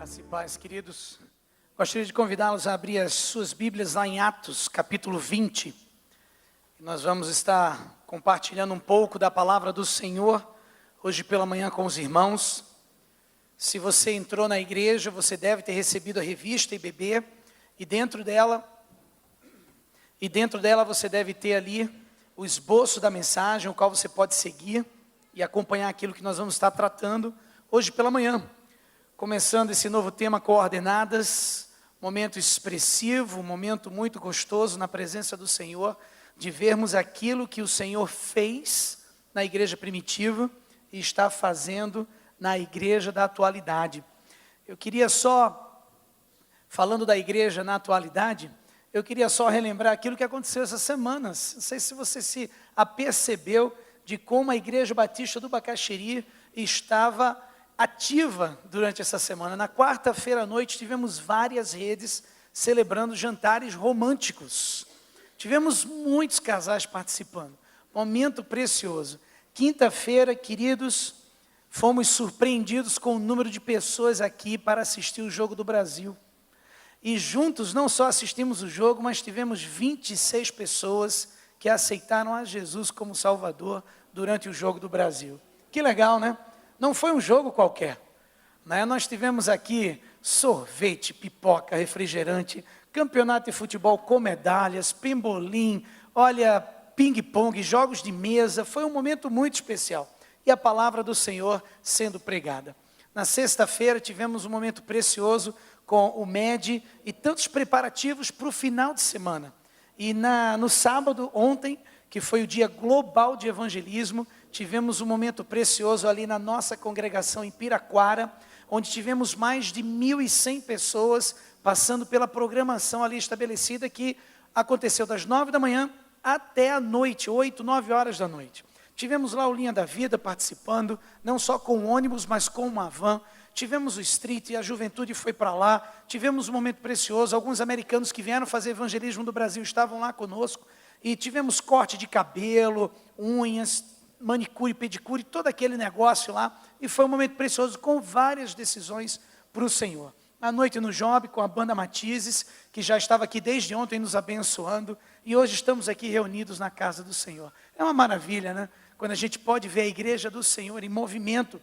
Graça e paz, queridos. Gostaria de convidá-los a abrir as suas Bíblias lá em Atos, capítulo 20. Nós vamos estar compartilhando um pouco da palavra do Senhor, hoje pela manhã com os irmãos. Se você entrou na igreja, você deve ter recebido a revista IBB, e dentro dela você deve ter ali o esboço da mensagem, o qual você pode seguir e acompanhar aquilo que nós vamos estar tratando hoje pela manhã. Começando esse novo tema, coordenadas, momento expressivo, momento muito gostoso na presença do Senhor, de vermos aquilo que o Senhor fez na igreja primitiva e está fazendo na igreja da atualidade. Eu queria só, falando da igreja na atualidade, eu queria só relembrar aquilo que aconteceu essas semanas. Não sei se você se apercebeu de como a Igreja Batista do Bacaxiri estava ativa durante essa semana. Na quarta-feira à noite tivemos várias redes celebrando jantares românticos. Tivemos muitos casais participando. Momento precioso. Quinta-feira, queridos, fomos surpreendidos com o número de pessoas aqui para assistir o Jogo do Brasil. E juntos não só assistimos o jogo, mas tivemos 26 pessoas que aceitaram a Jesus como Salvador durante o Jogo do Brasil. Que legal, né? Não foi um jogo qualquer, né? Nós tivemos aqui sorvete, pipoca, refrigerante, campeonato de futebol com medalhas, pimbolim, olha, ping-pong, jogos de mesa. Foi um momento muito especial. E a palavra do Senhor sendo pregada. Na sexta-feira tivemos um momento precioso com o MED e tantos preparativos para o final de semana. E no sábado, ontem, que foi o dia global de evangelismo, tivemos um momento precioso ali na nossa congregação em Piraquara, onde tivemos mais de 1.100 pessoas passando pela programação ali estabelecida, que aconteceu das 9 da manhã até a noite, 8, 9 horas da noite. Tivemos lá o Linha da Vida participando, não só com o ônibus, mas com uma van. Tivemos o street e a juventude foi para lá. Tivemos um momento precioso. Alguns americanos que vieram fazer evangelismo do Brasil estavam lá conosco. E tivemos corte de cabelo, unhas, manicure, pedicure, todo aquele negócio lá. E foi um momento precioso com várias decisões para o Senhor. À noite no Job, com a banda Matizes, que já estava aqui desde ontem nos abençoando. E hoje estamos aqui reunidos na casa do Senhor. É uma maravilha, né? Quando a gente pode ver a igreja do Senhor em movimento.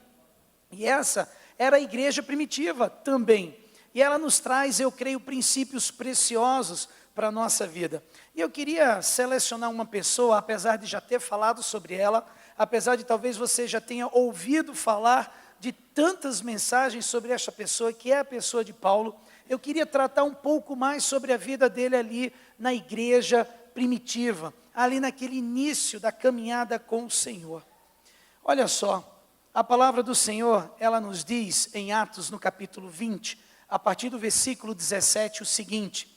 E essa era a igreja primitiva também. E ela nos traz, eu creio, princípios preciosos para a nossa vida. E eu queria selecionar uma pessoa, apesar de já ter falado sobre ela, apesar de talvez você já tenha ouvido falar de tantas mensagens sobre esta pessoa, que é a pessoa de Paulo. Eu queria tratar um pouco mais sobre a vida dele ali na igreja primitiva, ali naquele início da caminhada com o Senhor. Olha só, a palavra do Senhor, ela nos diz em Atos, no capítulo 20, a partir do versículo 17, o seguinte: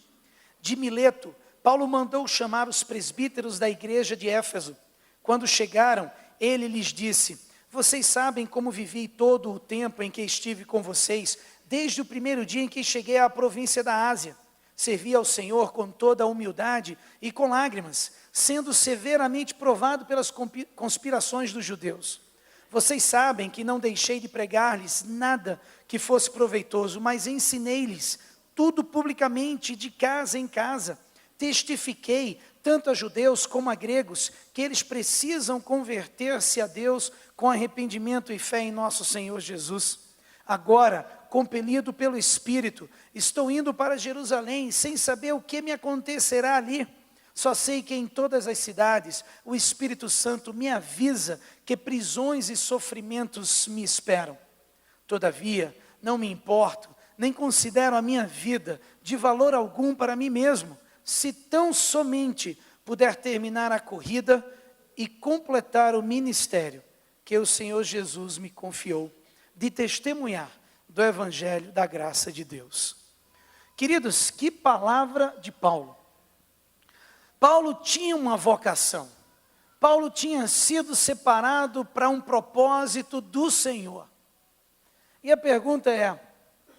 de Mileto, Paulo mandou chamar os presbíteros da igreja de Éfeso. Quando chegaram, ele lhes disse: vocês sabem como vivi todo o tempo em que estive com vocês, desde o primeiro dia em que cheguei à província da Ásia. Servi ao Senhor com toda a humildade e com lágrimas, sendo severamente provado pelas conspirações dos judeus. Vocês sabem que não deixei de pregar-lhes nada que fosse proveitoso, mas ensinei-lhes tudo publicamente, de casa em casa. Testifiquei, tanto a judeus como a gregos, que eles precisam converter-se a Deus com arrependimento e fé em nosso Senhor Jesus. Agora, compelido pelo Espírito, estou indo para Jerusalém, sem saber o que me acontecerá ali. Só sei que em todas as cidades o Espírito Santo me avisa que prisões e sofrimentos me esperam. Todavia, não me importo, nem considero a minha vida de valor algum para mim mesmo, se tão somente puder terminar a corrida e completar o ministério que o Senhor Jesus me confiou, de testemunhar do Evangelho da graça de Deus. Queridos, que palavra de Paulo. Paulo tinha uma vocação. Paulo tinha sido separado para um propósito do Senhor. E a pergunta é,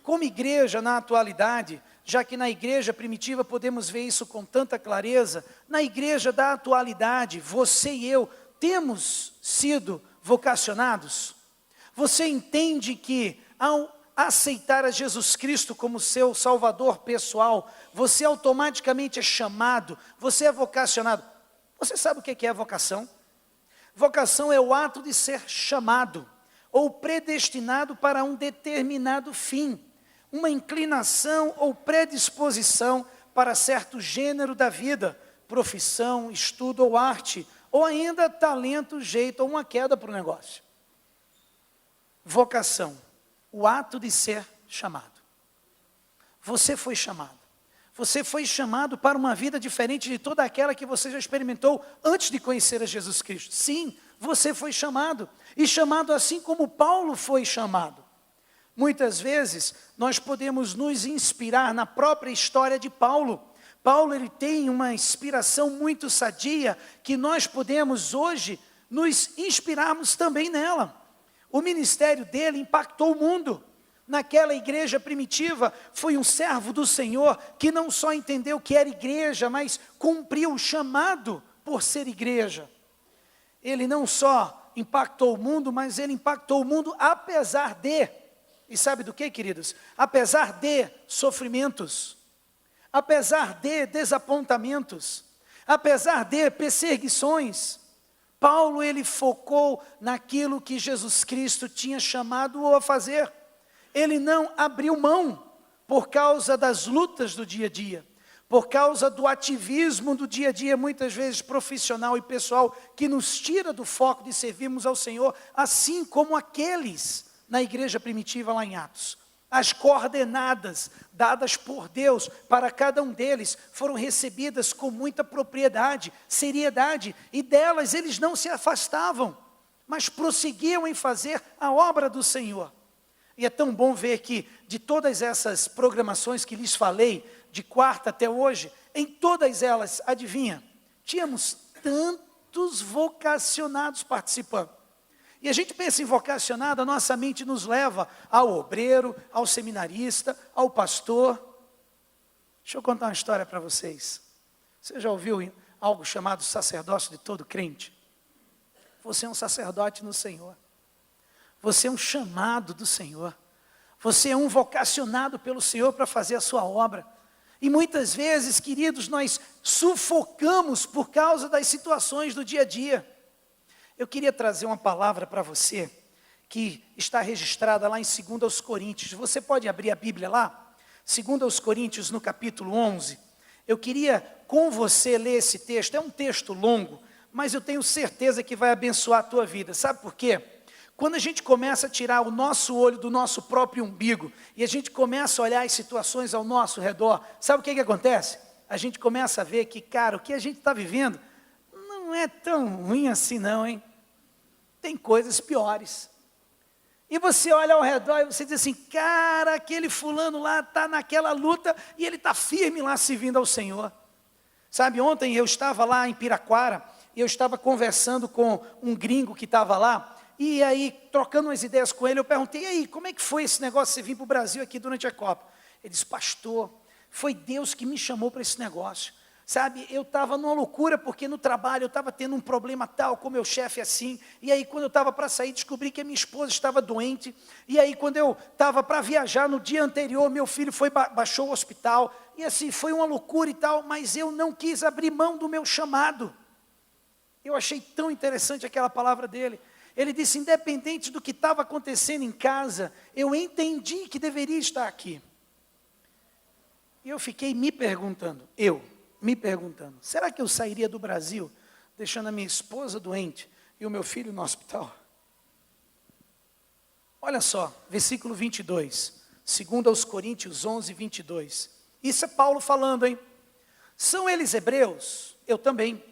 como igreja na atualidade, já que na igreja primitiva podemos ver isso com tanta clareza, na igreja da atualidade, você e eu temos sido vocacionados? Você entende que aceitar a Jesus Cristo como seu Salvador pessoal, você automaticamente é chamado, você é vocacionado. Você sabe o que é vocação? Vocação é o ato de ser chamado, ou predestinado para um determinado fim, uma inclinação ou predisposição para certo gênero da vida, profissão, estudo ou arte, ou ainda talento, jeito ou uma queda para o negócio. Vocação, o ato de ser chamado. Você foi chamado. Você foi chamado para uma vida diferente de toda aquela que você já experimentou antes de conhecer a Jesus Cristo. Sim, você foi chamado. E chamado assim como Paulo foi chamado. Muitas vezes, nós podemos nos inspirar na própria história de Paulo. Paulo, ele tem uma inspiração muito sadia, que nós podemos hoje nos inspirarmos também nela. O ministério dele impactou o mundo. Naquela igreja primitiva, foi um servo do Senhor, que não só entendeu que era igreja, mas cumpriu o chamado por ser igreja. Ele não só impactou o mundo, mas ele impactou o mundo apesar de, e sabe do que, queridos? Apesar de sofrimentos, apesar de desapontamentos, apesar de perseguições, Paulo, ele focou naquilo que Jesus Cristo tinha chamado-o a fazer. Ele não abriu mão por causa das lutas do dia a dia, por causa do ativismo do dia a dia, muitas vezes profissional e pessoal, que nos tira do foco de servirmos ao Senhor, assim como aqueles na igreja primitiva lá em Atos. As coordenadas dadas por Deus para cada um deles foram recebidas com muita propriedade, seriedade, e delas eles não se afastavam, mas prosseguiam em fazer a obra do Senhor. E é tão bom ver que de todas essas programações que lhes falei, de quarta até hoje, em todas elas, adivinha, tínhamos tantos vocacionados participando. E a gente pensa em vocacionado, a nossa mente nos leva ao obreiro, ao seminarista, ao pastor. Deixa eu contar uma história para vocês. Você já ouviu algo chamado sacerdócio de todo crente? Você é um sacerdote no Senhor. Você é um chamado do Senhor. Você é um vocacionado pelo Senhor para fazer a sua obra. E muitas vezes, queridos, nós sufocamos por causa das situações do dia a dia. Eu queria trazer uma palavra para você, que está registrada lá em 2 Coríntios. Você pode abrir a Bíblia lá? 2 Coríntios, no capítulo 11. Eu queria com você ler esse texto. É um texto longo, mas eu tenho certeza que vai abençoar a tua vida. Sabe por quê? Quando a gente começa a tirar o nosso olho do nosso próprio umbigo, e a gente começa a olhar as situações ao nosso redor, sabe o que acontece? A gente começa a ver que, cara, o que a gente está vivendo não é tão ruim assim não, hein? Tem coisas piores. E você olha ao redor e você diz assim, cara, aquele fulano lá está naquela luta e ele está firme lá servindo ao Senhor. Sabe, ontem eu estava lá em Piraquara e eu estava conversando com um gringo que estava lá, e aí, trocando umas ideias com ele, eu perguntei, e aí, como é que foi esse negócio de você vir para o Brasil aqui durante a Copa? Ele disse, pastor, foi Deus que me chamou para esse negócio. Sabe, eu estava numa loucura, porque no trabalho eu estava tendo um problema tal, com meu chefe assim, e aí quando eu estava para sair, descobri que a minha esposa estava doente, e aí quando eu estava para viajar, no dia anterior, meu filho baixou ao hospital, e assim, foi uma loucura e tal, mas eu não quis abrir mão do meu chamado. Eu achei tão interessante aquela palavra dele. Ele disse, independente do que estava acontecendo em casa, eu entendi que deveria estar aqui. E eu fiquei me perguntando, será que eu sairia do Brasil, deixando a minha esposa doente e o meu filho no hospital? Olha só, versículo 22, 2 Coríntios 11, 22. Isso é Paulo falando, hein? São eles hebreus? Eu também.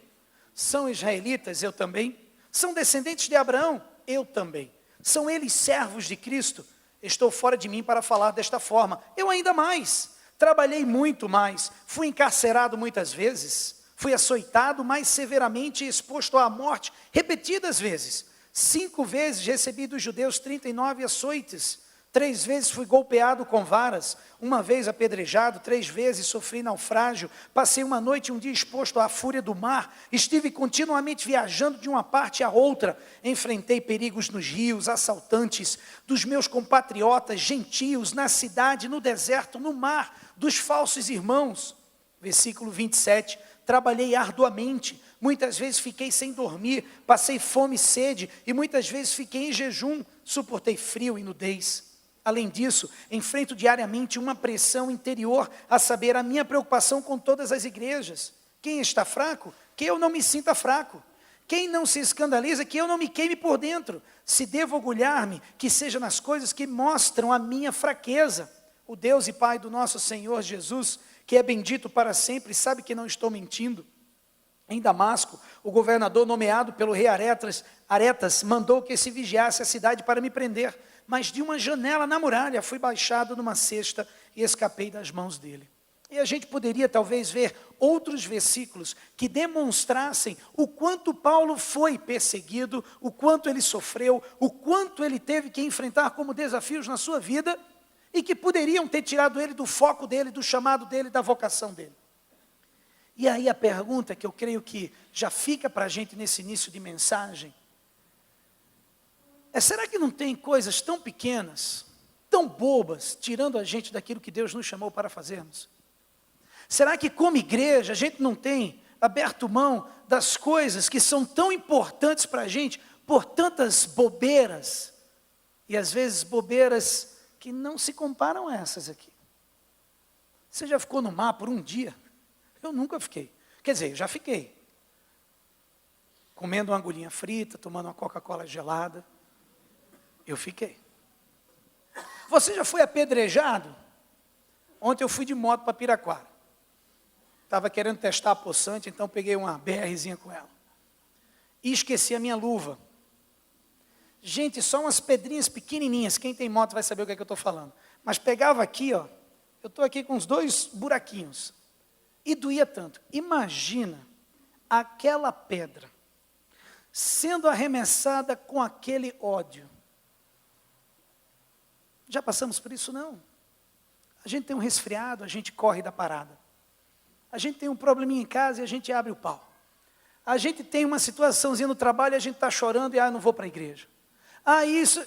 São israelitas? Eu também. São descendentes de Abraão? Eu também. São eles servos de Cristo? Estou fora de mim para falar desta forma. Eu ainda mais. Trabalhei muito mais. Fui encarcerado muitas vezes. Fui açoitado mais severamente e exposto à morte repetidas vezes. 5 vezes recebi dos judeus 39 açoites. 3 vezes fui golpeado com varas, 1 vez apedrejado, 3 vezes sofri naufrágio, passei uma noite e um dia exposto à fúria do mar, estive continuamente viajando de uma parte a outra, enfrentei perigos nos rios, assaltantes, dos meus compatriotas, gentios, na cidade, no deserto, no mar, dos falsos irmãos. Versículo 27, trabalhei arduamente, muitas vezes fiquei sem dormir, passei fome e sede, e muitas vezes fiquei em jejum, suportei frio e nudez. Além disso, enfrento diariamente uma pressão interior, a saber, a minha preocupação com todas as igrejas. Quem está fraco? Que eu não me sinta fraco. Quem não se escandaliza? Que eu não me queime por dentro. Se devo orgulhar-me, que seja nas coisas que mostram a minha fraqueza. O Deus e Pai do nosso Senhor Jesus, que é bendito para sempre, sabe que não estou mentindo. Em Damasco, o governador nomeado pelo rei Aretas mandou que se vigiasse a cidade para me prender. Mas de uma janela na muralha fui baixado numa cesta e escapei das mãos dele. E a gente poderia talvez ver outros versículos que demonstrassem o quanto Paulo foi perseguido, o quanto ele sofreu, o quanto ele teve que enfrentar como desafios na sua vida e que poderiam ter tirado ele do foco dele, do chamado dele, da vocação dele. E aí a pergunta que eu creio que já fica para a gente nesse início de mensagem, será que não tem coisas tão pequenas, tão bobas, tirando a gente daquilo que Deus nos chamou para fazermos? Será que como igreja a gente não tem aberto mão das coisas que são tão importantes para a gente, por tantas bobeiras, e às vezes bobeiras que não se comparam a essas aqui? Você já ficou no mar por um dia? Eu nunca fiquei. Quer dizer, eu já fiquei. Comendo uma agulhinha frita, tomando uma Coca-Cola gelada. Eu fiquei. Você já foi apedrejado? Ontem eu fui de moto para Piraquara. Estava querendo testar a poçante, então peguei uma BRzinha com ela. E esqueci a minha luva. Gente, só umas pedrinhas pequenininhas. Quem tem moto vai saber o que é que eu estou falando. Mas pegava aqui, ó. Eu estou aqui com uns 2 buraquinhos. E doía tanto. Imagina aquela pedra sendo arremessada com aquele ódio. Já passamos por isso? Não. A gente tem um resfriado, a gente corre da parada. A gente tem um probleminha em casa e a gente abre o pau. A gente tem uma situaçãozinha no trabalho e a gente está chorando e não vou para a igreja. Isso.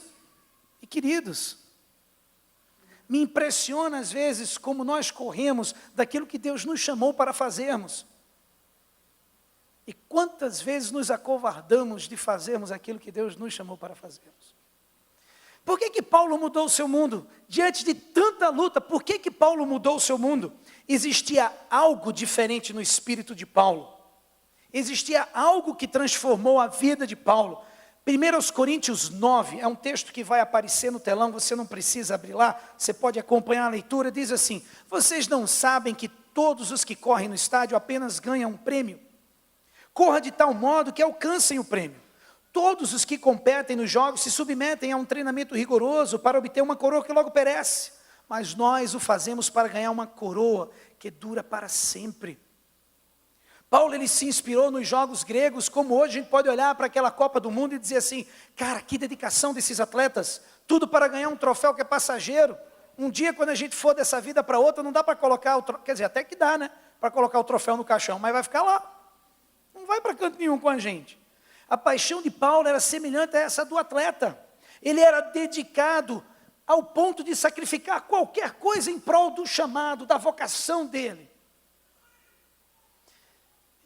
E queridos, me impressiona às vezes como nós corremos daquilo que Deus nos chamou para fazermos. E quantas vezes nos acovardamos de fazermos aquilo que Deus nos chamou para fazermos. Por que Paulo mudou o seu mundo? Diante de tanta luta, por que Paulo mudou o seu mundo? Existia algo diferente no espírito de Paulo. Existia algo que transformou a vida de Paulo. 1 Coríntios 9, é um texto que vai aparecer no telão, você não precisa abrir lá, você pode acompanhar a leitura, diz assim: vocês não sabem que todos os que correm no estádio apenas ganham um prêmio? Corra de tal modo que alcancem o prêmio. Todos os que competem nos jogos se submetem a um treinamento rigoroso para obter uma coroa que logo perece, mas nós o fazemos para ganhar uma coroa que dura para sempre. Paulo, ele se inspirou nos jogos gregos, como hoje a gente pode olhar para aquela Copa do Mundo e dizer assim: cara, que dedicação desses atletas, tudo para ganhar um troféu que é passageiro. Um dia, quando a gente for dessa vida para outra, não dá para colocar o troféu, quer dizer, até que dá, né, para colocar o troféu no caixão, mas vai ficar lá, não vai para canto nenhum com a gente. A paixão de Paulo era semelhante a essa do atleta. Ele era dedicado ao ponto de sacrificar qualquer coisa em prol do chamado, da vocação dele.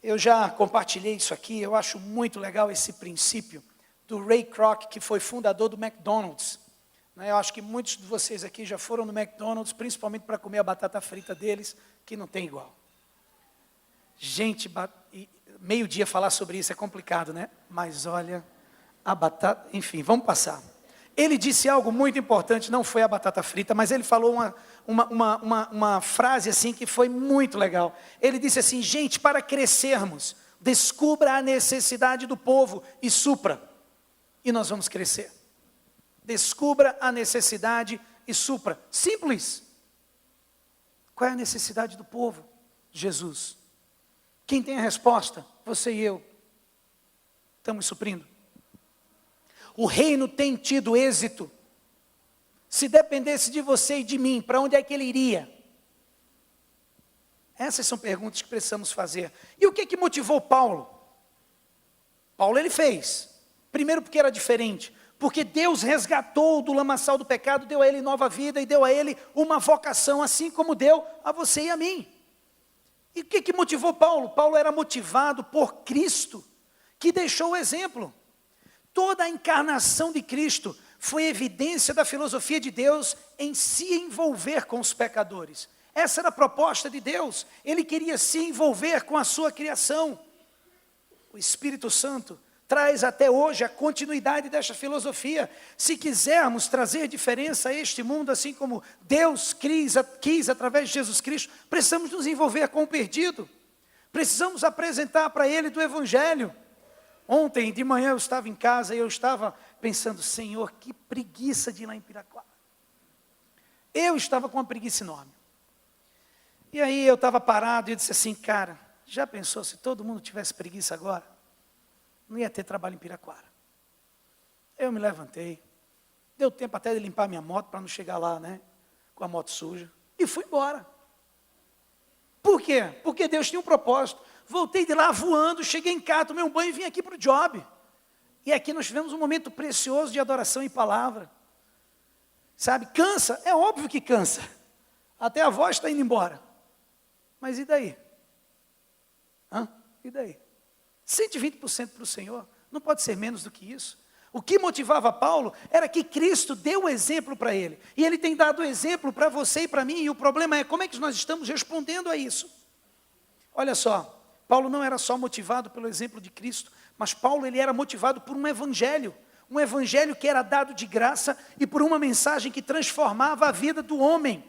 Eu já compartilhei isso aqui, eu acho muito legal esse princípio do Ray Kroc, que foi fundador do McDonald's. Eu acho que muitos de vocês aqui já foram no McDonald's, principalmente para comer a batata frita deles, que não tem igual. Gente, meio-dia falar sobre isso é complicado, né? Mas olha, a batata, enfim, vamos passar. Ele disse algo muito importante, não foi a batata frita, mas ele falou uma frase assim que foi muito legal. Ele disse assim: gente, para crescermos, descubra a necessidade do povo e supra, e nós vamos crescer. Descubra a necessidade e supra. Simples. Qual é a necessidade do povo? Jesus. Quem tem a resposta? Você e eu. Estamos suprindo. O reino tem tido êxito se dependesse de você e de mim, para onde é que ele iria? Essas são perguntas que precisamos fazer. E o que motivou Paulo? Paulo ele fez. Primeiro porque era diferente. Porque Deus resgatou do lamaçal do pecado, deu a ele nova vida e deu a ele uma vocação, assim como deu a você e a mim. E o que motivou Paulo? Paulo era motivado por Cristo, que deixou o exemplo. Toda a encarnação de Cristo foi evidência da filosofia de Deus em se envolver com os pecadores. Essa era a proposta de Deus. Ele queria se envolver com a sua criação. O Espírito Santo traz até hoje a continuidade desta filosofia. Se quisermos trazer diferença a este mundo, assim como Deus quis através de Jesus Cristo, precisamos nos envolver com o perdido. Precisamos apresentar para ele do Evangelho. Ontem de manhã eu estava em casa e eu estava pensando, Senhor, que preguiça de ir lá em Piraquara. Eu estava com uma preguiça enorme. E aí eu estava parado e eu disse assim, cara, já pensou se todo mundo tivesse preguiça agora? Não ia ter trabalho em Piraquara. Eu me levantei, deu tempo até de limpar minha moto para não chegar lá, né, com a moto suja, e fui embora. Por quê? Porque Deus tinha um propósito. Voltei de lá voando, cheguei em casa, tomei um banho e vim aqui para o job. E aqui nós tivemos um momento precioso de adoração e palavra. Sabe, cansa? É óbvio que cansa. Até a voz está indo embora. Mas e daí? E daí? 120% para o Senhor, não pode ser menos do que isso. O que motivava Paulo era que Cristo deu o exemplo para ele. E ele tem dado exemplo para você e para mim. E o problema é como é que nós estamos respondendo a isso. Olha só, Paulo não era só motivado pelo exemplo de Cristo, mas Paulo ele era motivado por um evangelho que era dado de graça e por uma mensagem que transformava a vida do homem.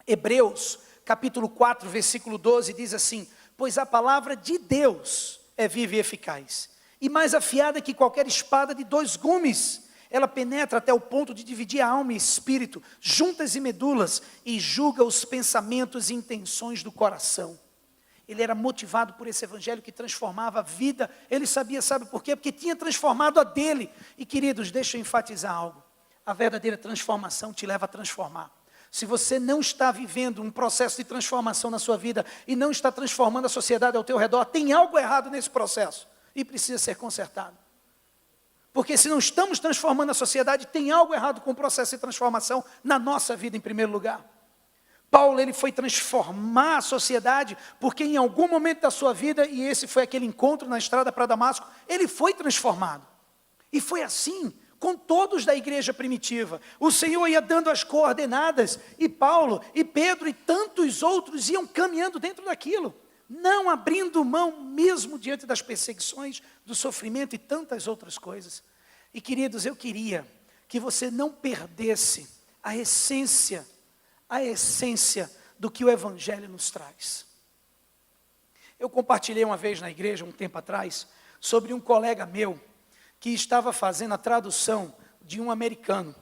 Hebreus, capítulo 4, versículo 12, diz assim, pois a palavra de Deus é viva e eficaz, e mais afiada que qualquer espada de 2 gumes, ela penetra até o ponto de dividir a alma e espírito, juntas e medulas, e julga os pensamentos e intenções do coração. Ele era motivado por esse evangelho que transformava a vida, ele sabia, sabe por quê? Porque tinha transformado a dele. E queridos, deixa eu enfatizar algo, a verdadeira transformação te leva a transformar. Se você não está vivendo um processo de transformação na sua vida e não está transformando a sociedade ao teu redor, tem algo errado nesse processo e precisa ser consertado. Porque se não estamos transformando a sociedade, tem algo errado com o processo de transformação na nossa vida em primeiro lugar. Paulo ele foi transformar a sociedade porque em algum momento da sua vida, e esse foi aquele encontro na estrada para Damasco, ele foi transformado. E foi assim com todos da igreja primitiva. O Senhor ia dando as coordenadas, e Paulo, e Pedro, e tantos outros iam caminhando dentro daquilo, não abrindo mão mesmo diante das perseguições, do sofrimento e tantas outras coisas. E queridos, eu queria que você não perdesse a essência do que o Evangelho nos traz. Eu compartilhei uma vez na igreja, um tempo atrás, sobre um colega meu, que estava fazendo a tradução de um americano.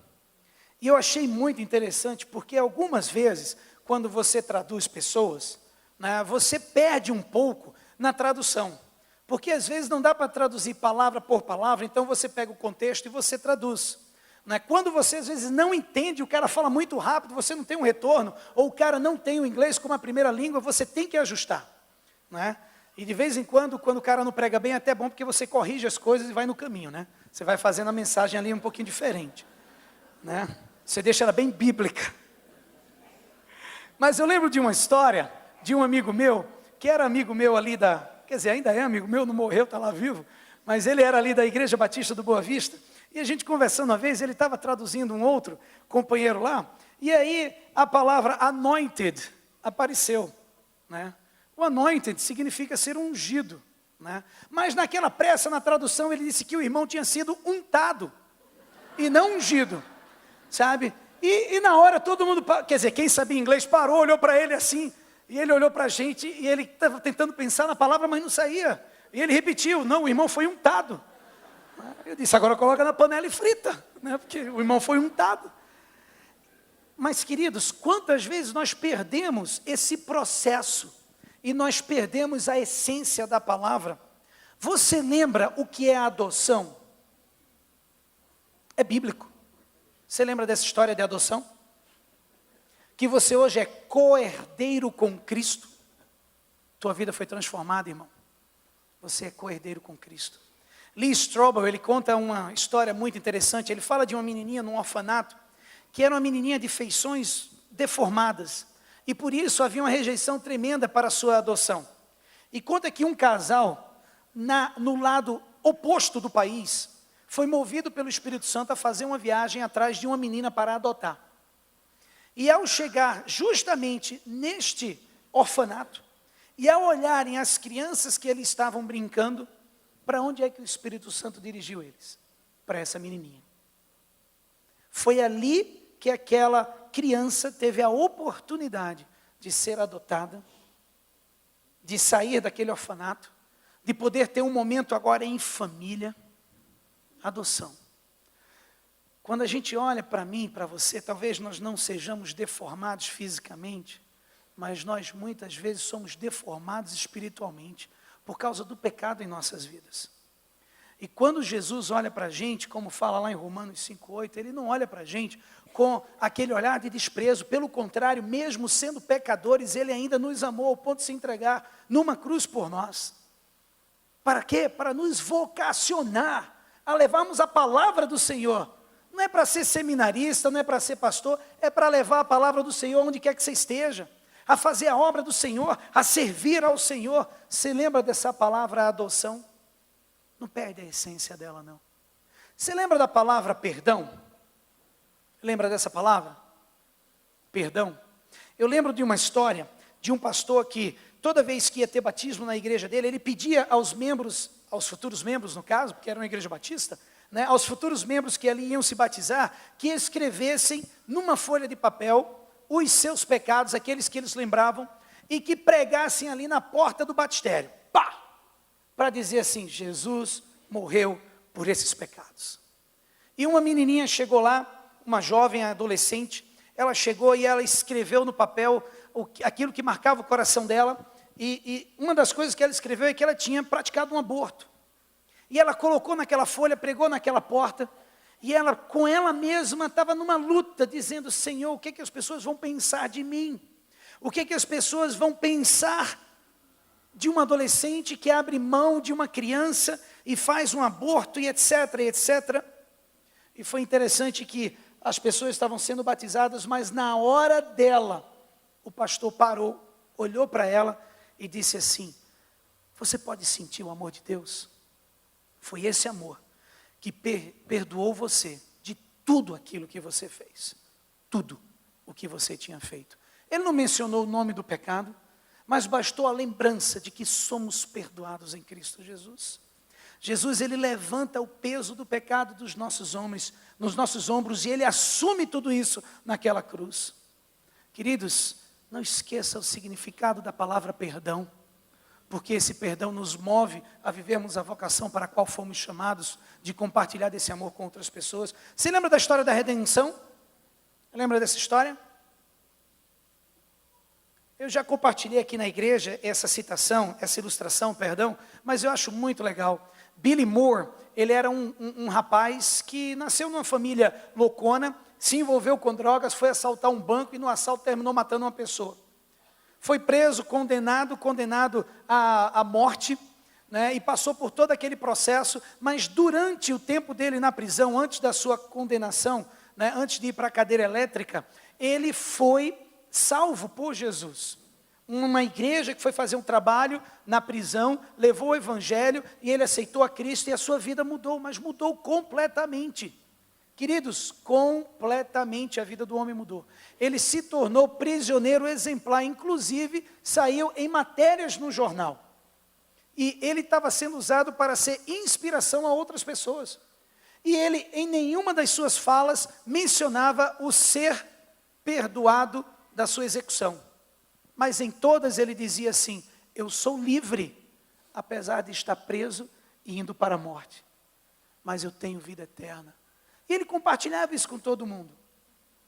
E eu achei muito interessante, porque algumas vezes, quando você traduz pessoas, né, você perde um pouco na tradução. Porque às vezes não dá para traduzir palavra por palavra, então você pega o contexto e você traduz. Né? Quando você às vezes não entende, o cara fala muito rápido, você não tem um retorno, ou o cara não tem o inglês como a primeira língua, você tem que ajustar. Né? E de vez em quando o cara não prega bem, é até bom, porque você corrige as coisas e vai no caminho, né? Você vai fazendo a mensagem ali um pouquinho diferente, né? Você deixa ela bem bíblica. Mas eu lembro de uma história, de um amigo meu, que era amigo meu ali quer dizer, ainda é amigo meu, não morreu, está lá vivo, mas ele era ali da Igreja Batista do Boa Vista, e a gente conversando uma vez, ele estava traduzindo um outro companheiro lá, e aí a palavra anointed apareceu, né? O anointed significa ser ungido, né? Mas naquela pressa, na tradução, ele disse que o irmão tinha sido untado, e não ungido, sabe? E na hora todo mundo, quer dizer, quem sabia inglês parou, olhou para ele assim, e ele olhou para a gente, e ele estava tentando pensar na palavra, mas não saía. E ele repetiu, não, o irmão foi untado. Eu disse, agora coloca na panela e frita, né? Porque o irmão foi untado. Mas queridos, quantas vezes nós perdemos esse processo, e nós perdemos a essência da palavra. Você lembra o que é a adoção? É bíblico. Você lembra dessa história de adoção? Que você hoje é co-herdeiro com Cristo. Tua vida foi transformada, irmão. Você é co-herdeiro com Cristo. Lee Strobel, ele conta uma história muito interessante. Ele fala de uma menininha num orfanato, que era uma menininha de feições deformadas. E por isso havia uma rejeição tremenda para a sua adoção. E conta que um casal, no lado oposto do país, foi movido pelo Espírito Santo a fazer uma viagem atrás de uma menina para adotar. E ao chegar justamente neste orfanato, e ao olharem as crianças que eles estavam brincando, para onde é que o Espírito Santo dirigiu eles? Para essa menininha. Foi ali que aquela criança teve a oportunidade de ser adotada, de sair daquele orfanato, de poder ter um momento agora em família. Adoção. Quando a gente olha para mim, para você, talvez nós não sejamos deformados fisicamente, mas nós muitas vezes somos deformados espiritualmente, por causa do pecado em nossas vidas. E quando Jesus olha para a gente, como fala lá em Romanos 5,8, Ele não olha para a gente com aquele olhar de desprezo, pelo contrário, mesmo sendo pecadores, Ele ainda nos amou ao ponto de se entregar numa cruz por nós. Para quê? Para nos vocacionar a levarmos a palavra do Senhor. Não é para ser seminarista, não é para ser pastor, é para levar a palavra do Senhor onde quer que você esteja, a fazer a obra do Senhor, a servir ao Senhor. Você lembra dessa palavra adoção? Não perde a essência dela, não. Você lembra da palavra perdão? Lembra dessa palavra? Perdão. Eu lembro de uma história de um pastor que, toda vez que ia ter batismo na igreja dele, ele pedia aos membros, aos futuros membros no caso, porque era uma igreja batista, né, aos futuros membros que ali iam se batizar, que escrevessem numa folha de papel os seus pecados, aqueles que eles lembravam, e que pregassem ali na porta do batistério, pá, para dizer assim: Jesus morreu por esses pecados. E uma menininha chegou lá, uma jovem adolescente, ela chegou e ela escreveu no papel aquilo que marcava o coração dela, e uma das coisas que ela escreveu é que ela tinha praticado um aborto. E ela colocou naquela folha, pregou naquela porta, e ela, com ela mesma, estava numa luta, dizendo: Senhor, o que as pessoas vão pensar de mim? O que as pessoas vão pensar de uma adolescente que abre mão de uma criança e faz um aborto, e etc, etc. E foi interessante que as pessoas estavam sendo batizadas, mas na hora dela, o pastor parou, olhou para ela e disse assim: você pode sentir o amor de Deus? Foi esse amor que perdoou você de tudo aquilo que você fez. Tudo o que você tinha feito. Ele não mencionou o nome do pecado, mas bastou a lembrança de que somos perdoados em Cristo Jesus. Jesus, Ele levanta o peso do pecado dos nossos homens, nos nossos ombros, e Ele assume tudo isso naquela cruz. Queridos, não esqueça o significado da palavra perdão, porque esse perdão nos move a vivermos a vocação para a qual fomos chamados, de compartilhar desse amor com outras pessoas. Você lembra da história da redenção? Lembra dessa história? Eu já compartilhei aqui na igreja essa citação, essa ilustração, perdão, mas eu acho muito legal. Billy Moore, ele era um rapaz que nasceu numa família loucona, se envolveu com drogas, foi assaltar um banco e no assalto terminou matando uma pessoa. Foi preso, condenado à morte, né, e passou por todo aquele processo, mas durante o tempo dele na prisão, antes da sua condenação, né, antes de ir para a cadeira elétrica, ele foi salvo por Jesus. Uma igreja que foi fazer um trabalho na prisão, levou o evangelho e ele aceitou a Cristo e a sua vida mudou, mas mudou completamente. Queridos, completamente a vida do homem mudou. Ele se tornou prisioneiro exemplar, inclusive saiu em matérias no jornal. E ele estava sendo usado para ser inspiração a outras pessoas. E ele, em nenhuma das suas falas, mencionava o ser perdoado da sua execução. Mas em todas ele dizia assim: eu sou livre, apesar de estar preso e indo para a morte. Mas eu tenho vida eterna. E ele compartilhava isso com todo mundo.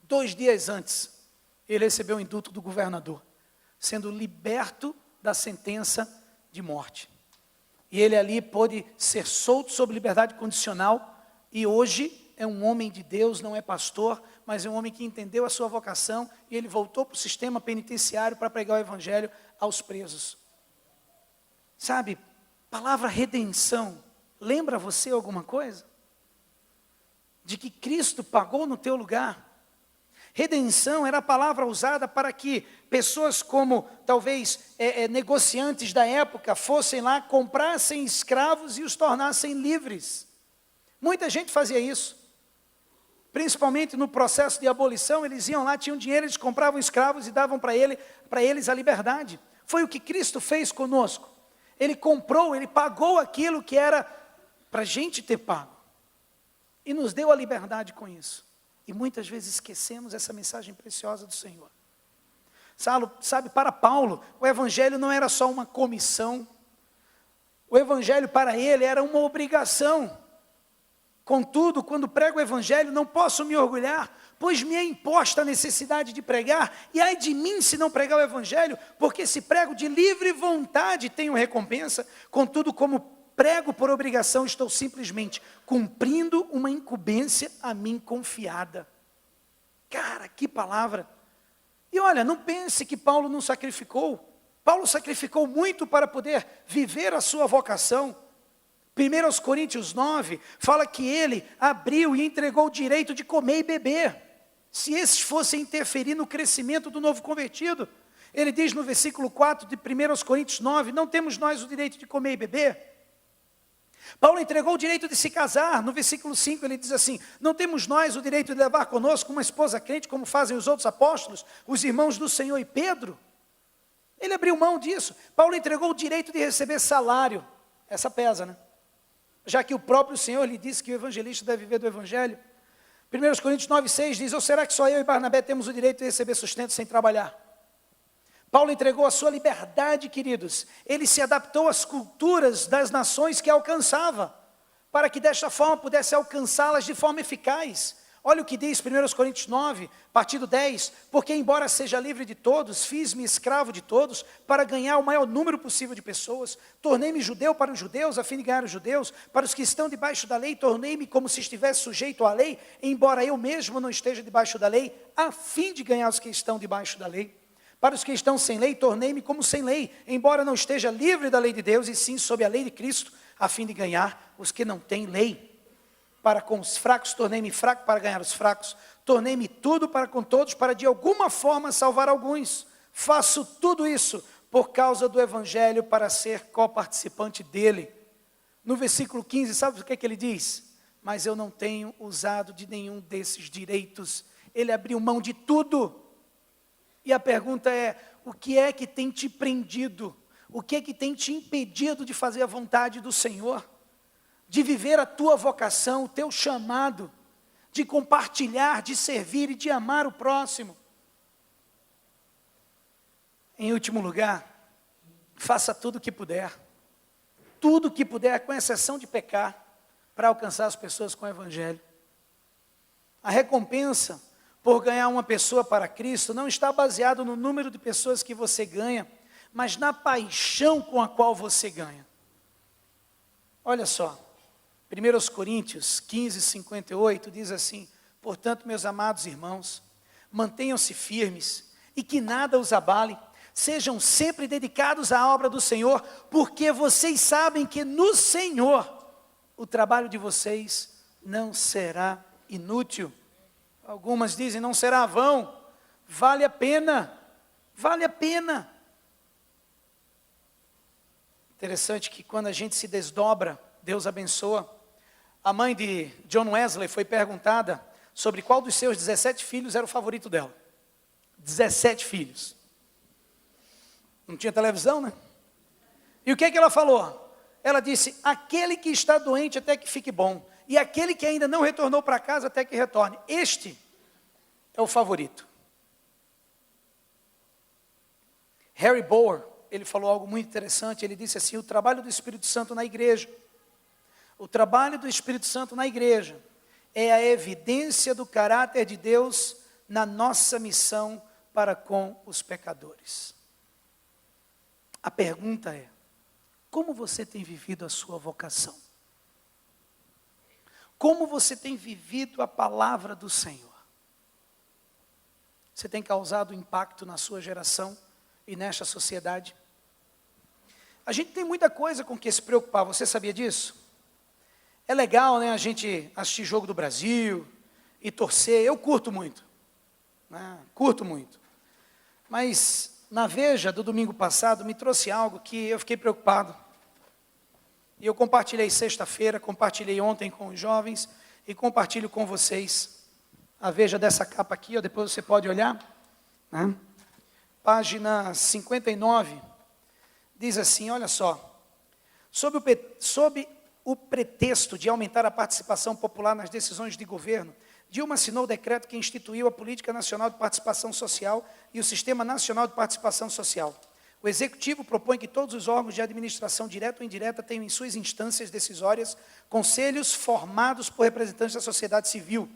2 dias antes, ele recebeu o indulto do governador, sendo liberto da sentença de morte. E ele ali pôde ser solto sob liberdade condicional, e hoje é um homem de Deus, não é pastor, mas é um homem que entendeu a sua vocação e ele voltou para o sistema penitenciário para pregar o evangelho aos presos. Sabe, palavra redenção, lembra você alguma coisa? De que Cristo pagou no teu lugar. Redenção era a palavra usada para que pessoas como, talvez, negociantes da época, fossem lá, comprassem escravos e os tornassem livres. Muita gente fazia isso. Principalmente no processo de abolição, eles iam lá, tinham dinheiro, eles compravam escravos e davam para eles a liberdade. Foi o que Cristo fez conosco. Ele comprou, ele pagou aquilo que era para a gente ter pago. E nos deu a liberdade com isso. E muitas vezes esquecemos essa mensagem preciosa do Senhor. Sabe, para Paulo, o evangelho não era só uma comissão. O evangelho para ele era uma obrigação. Contudo, quando prego o evangelho, não posso me orgulhar, pois me é imposta a necessidade de pregar, e ai de mim se não pregar o evangelho, porque se prego de livre vontade, tenho recompensa. Contudo, como prego por obrigação, estou simplesmente cumprindo uma incumbência a mim confiada. Cara, que palavra! E olha, não pense que Paulo não sacrificou. Paulo sacrificou muito para poder viver a sua vocação. 1 Coríntios 9 fala que ele abriu e entregou o direito de comer e beber. Se esses fossem interferir no crescimento do novo convertido, ele diz no versículo 4 de 1 Coríntios 9, não temos nós o direito de comer e beber? Paulo entregou o direito de se casar. No versículo 5 ele diz assim, não temos nós o direito de levar conosco uma esposa crente, como fazem os outros apóstolos, os irmãos do Senhor e Pedro? Ele abriu mão disso. Paulo entregou o direito de receber salário. Essa pesa, né? Já que o próprio Senhor lhe disse que o evangelista deve viver do evangelho. 1 Coríntios 9,6 diz, ou será que só eu e Barnabé temos o direito de receber sustento sem trabalhar? Paulo entregou a sua liberdade, queridos. Ele se adaptou às culturas das nações que alcançava, para que desta forma pudesse alcançá-las de forma eficaz. Olha o que diz 1 Coríntios 9, partido 10, porque embora seja livre de todos, fiz-me escravo de todos, para ganhar o maior número possível de pessoas. Tornei-me judeu para os judeus, a fim de ganhar os judeus. Para os que estão debaixo da lei, tornei-me como se estivesse sujeito à lei, embora eu mesmo não esteja debaixo da lei, a fim de ganhar os que estão debaixo da lei. Para os que estão sem lei, tornei-me como sem lei, embora não esteja livre da lei de Deus, e sim sob a lei de Cristo, a fim de ganhar os que não têm lei. Para com os fracos, tornei-me fraco para ganhar os fracos. Tornei-me tudo para com todos, para de alguma forma salvar alguns. Faço tudo isso por causa do evangelho, para ser coparticipante dele. No versículo 15, sabe o que é que ele diz? Mas eu não tenho usado de nenhum desses direitos. Ele abriu mão de tudo. E a pergunta é, o que é que tem te prendido? O que é que tem te impedido de fazer a vontade do Senhor? De viver a tua vocação, o teu chamado, de compartilhar, de servir e de amar o próximo. Em último lugar, faça tudo o que puder, com exceção de pecar, para alcançar as pessoas com o evangelho. A recompensa por ganhar uma pessoa para Cristo não está baseado no número de pessoas que você ganha, mas na paixão com a qual você ganha. Olha só, 1 Coríntios 15, 58 diz assim, portanto, meus amados irmãos, mantenham-se firmes e que nada os abale, sejam sempre dedicados à obra do Senhor, porque vocês sabem que no Senhor o trabalho de vocês não será inútil. Algumas dizem, não será vão, vale a pena, vale a pena. Interessante que quando a gente se desdobra, Deus abençoa. A mãe de John Wesley foi perguntada sobre qual dos seus 17 filhos era o favorito dela. 17 filhos. Não tinha televisão, né? E o que é que ela falou? Ela disse, aquele que está doente até que fique bom. E aquele que ainda não retornou para casa até que retorne. Este é o favorito. Harry Bower, ele falou algo muito interessante. Ele disse assim, o trabalho do Espírito Santo na igreja. O trabalho do Espírito Santo na igreja é a evidência do caráter de Deus na nossa missão para com os pecadores. A pergunta é, como você tem vivido a sua vocação? como você tem vivido a palavra do Senhor? Você tem causado impacto na sua geração e nesta sociedade? A gente tem muita coisa com que se preocupar, você sabia disso? É legal, né, a gente assistir jogo do Brasil e torcer, eu curto muito, né? Curto muito. Mas na Veja do domingo passado me trouxe algo que eu fiquei preocupado. E eu compartilhei sexta-feira, compartilhei ontem com os jovens e compartilho com vocês. A Veja dessa capa aqui, ó, depois você pode olhar, né? Página 59, diz assim, olha só. Sob o pretexto de aumentar a participação popular nas decisões de governo, Dilma assinou o decreto que instituiu a Política Nacional de Participação Social e o Sistema Nacional de Participação Social. O Executivo propõe que todos os órgãos de administração direta ou indireta tenham em suas instâncias decisórias conselhos formados por representantes da sociedade civil.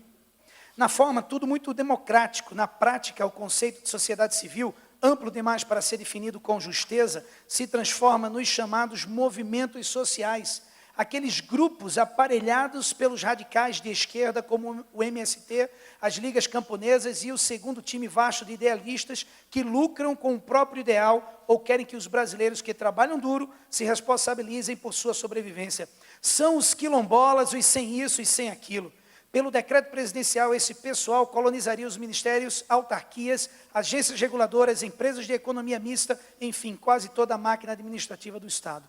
Na forma, tudo muito democrático. Na prática, o conceito de sociedade civil, amplo demais para ser definido com justeza, se transforma nos chamados movimentos sociais, aqueles grupos aparelhados pelos radicais de esquerda, como o MST, as ligas camponesas e o segundo time vasto de idealistas que lucram com o próprio ideal ou querem que os brasileiros que trabalham duro se responsabilizem por sua sobrevivência. São os quilombolas, os sem isso e sem aquilo. Pelo decreto presidencial, esse pessoal colonizaria os ministérios, autarquias, agências reguladoras, empresas de economia mista, enfim, quase toda a máquina administrativa do Estado.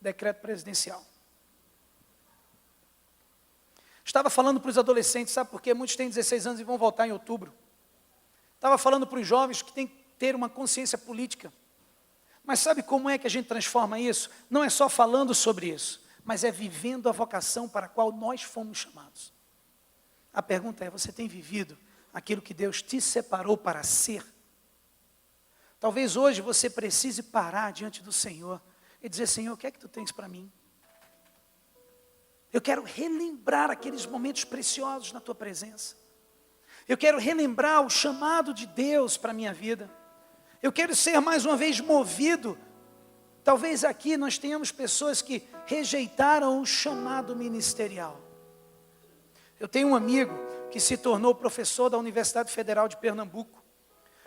Decreto presidencial. Estava falando para os adolescentes, sabe por quê? Muitos têm 16 anos e vão voltar em outubro. Estava falando para os jovens que têm que ter uma consciência política. Mas sabe como é que a gente transforma isso? Não é só falando sobre isso, mas é vivendo a vocação para a qual nós fomos chamados. A pergunta é, você tem vivido aquilo que Deus te separou para ser? Talvez hoje você precise parar diante do Senhor e dizer, Senhor, o que é que Tu tens para mim? Eu quero relembrar aqueles momentos preciosos na Tua presença. Eu quero relembrar o chamado de Deus para a minha vida. Eu quero ser mais uma vez movido. Talvez aqui nós tenhamos pessoas que rejeitaram o chamado ministerial. Eu tenho um amigo que se tornou professor da Universidade Federal de Pernambuco.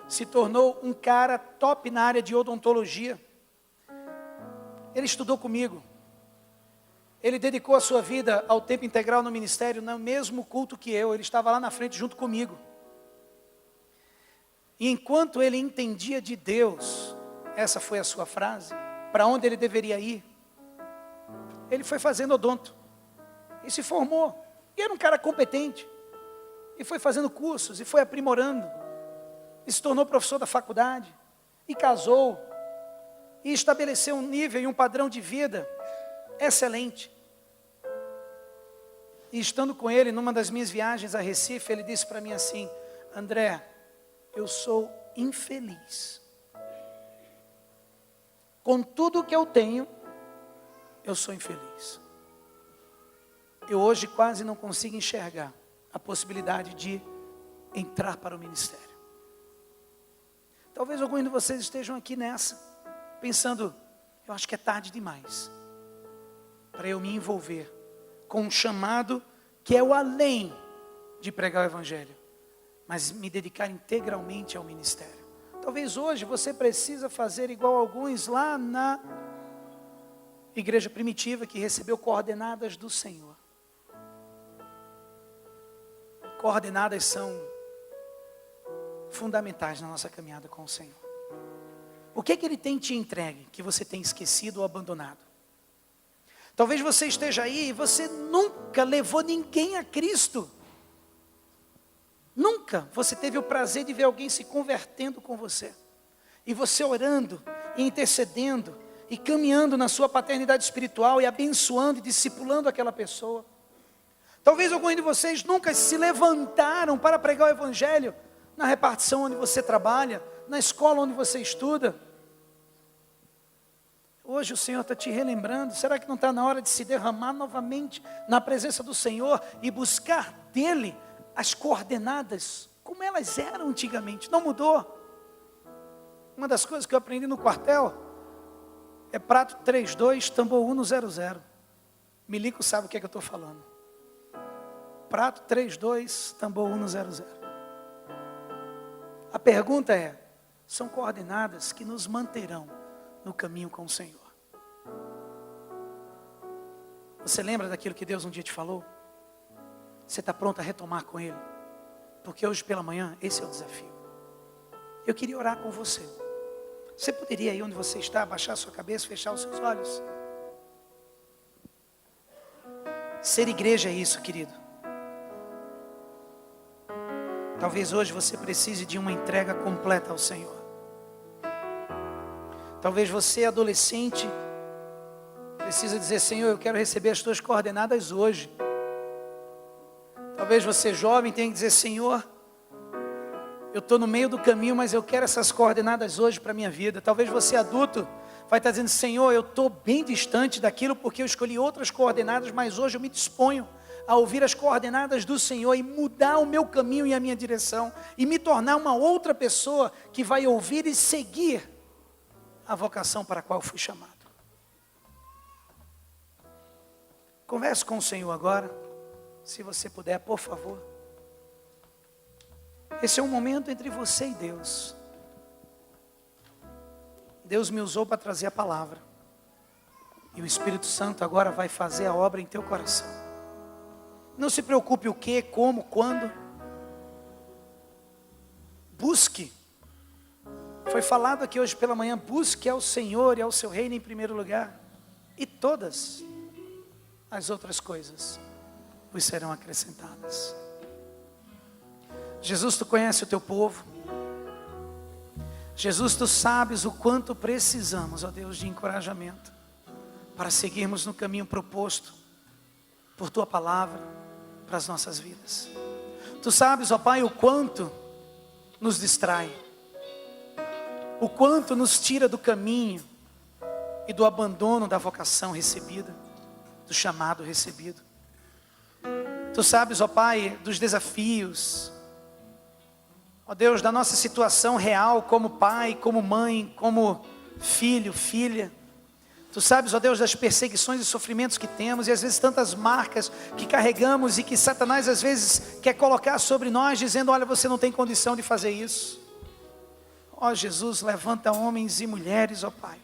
Se tornou um cara top na área de odontologia. Ele estudou comigo. Ele dedicou a sua vida ao tempo integral no ministério, no mesmo culto que eu. Ele estava lá na frente junto comigo. E enquanto ele entendia de Deus, essa foi a sua frase, para onde ele deveria ir, ele foi fazendo odonto. E se formou. E era um cara competente. E foi fazendo cursos, e foi aprimorando. E se tornou professor da faculdade. E casou. E estabeleceu um nível e um padrão de vida excelente. E estando com ele, numa das minhas viagens a Recife, ele disse para mim assim, André, eu sou infeliz. Com tudo que eu tenho, eu sou infeliz. Eu hoje quase não consigo enxergar a possibilidade de entrar para o ministério. Talvez alguns de vocês estejam aqui nessa, pensando, eu acho que é tarde demais para eu me envolver com um chamado que é o além de pregar o Evangelho, mas me dedicar integralmente ao ministério. Talvez hoje você precisa fazer igual alguns lá na igreja primitiva que recebeu coordenadas do Senhor. Coordenadas são fundamentais na nossa caminhada com o Senhor. O que é que Ele tem te entregue que você tem esquecido ou abandonado? Talvez você esteja aí e você nunca levou ninguém a Cristo. Nunca você teve o prazer de ver alguém se convertendo com você. E você orando, e intercedendo, e caminhando na sua paternidade espiritual, e abençoando e discipulando aquela pessoa. Talvez alguns de vocês nunca se levantaram para pregar o Evangelho na repartição onde você trabalha, na escola onde você estuda. Hoje o Senhor está te relembrando, será que não está na hora de se derramar novamente na presença do Senhor e buscar dEle as coordenadas, como elas eram antigamente? Não mudou. Uma das coisas que eu aprendi no quartel é prato 3-2, tambor 1 no 00. Milico sabe o que é que eu estou falando. prato, 3-2, tambor 1-0-0. A pergunta é, são coordenadas que nos manterão no caminho com o Senhor. Você lembra daquilo que Deus um dia te falou? Você está pronto a retomar com Ele? Porque hoje pela manhã, esse é o desafio. Eu queria orar com você. Você poderia aí onde você está, abaixar a sua cabeça, fechar os seus olhos? Ser igreja é isso, querido. Talvez hoje você precise de uma entrega completa ao Senhor. Talvez você, adolescente, precisa dizer, Senhor, eu quero receber as tuas coordenadas hoje. Talvez você, jovem, tenha que dizer, Senhor, eu estou no meio do caminho, mas eu quero essas coordenadas hoje para a minha vida. Talvez você, adulto, vai estar dizendo, Senhor, eu estou bem distante daquilo porque eu escolhi outras coordenadas, mas hoje eu me disponho a ouvir as coordenadas do Senhor e mudar o meu caminho e a minha direção e me tornar uma outra pessoa que vai ouvir e seguir a vocação para a qual fui chamado. Converse com o Senhor agora, se você puder, por favor. Esse é um momento entre você e Deus. Deus me usou para trazer a palavra. E o Espírito Santo agora vai fazer a obra em teu coração. Não se preocupe o que, como, quando. Busque. Foi falado aqui hoje pela manhã, busque ao Senhor e ao seu reino em primeiro lugar. E todas as outras coisas vos serão acrescentadas. Jesus, tu conhece o teu povo. Jesus, tu sabes o quanto precisamos, ó Deus, de encorajamento para seguirmos no caminho proposto por tua palavra para as nossas vidas. Tu sabes, ó Pai, o quanto nos distrai, o quanto nos tira do caminho e do abandono da vocação recebida, do chamado recebido. Tu sabes, ó Pai, dos desafios, ó Deus, da nossa situação real como pai, como mãe, como filho, filha. Tu sabes, ó Deus, das perseguições e sofrimentos que temos e às vezes tantas marcas que carregamos e que Satanás às vezes quer colocar sobre nós, dizendo, olha, você não tem condição de fazer isso. Ó Jesus, levanta homens e mulheres, ó Pai,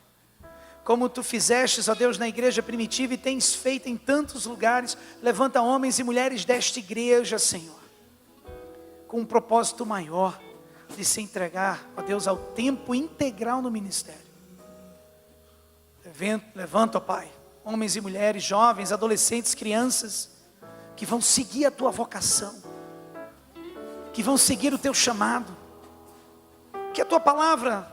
como tu fizestes, ó Deus, na igreja primitiva e tens feito em tantos lugares. Levanta homens e mulheres desta igreja, Senhor, com um propósito maior de se entregar, ó Deus, ao tempo integral no ministério. Levanta, ó Pai, homens e mulheres, jovens, adolescentes, crianças, que vão seguir a tua vocação, que vão seguir o teu chamado, que a tua palavra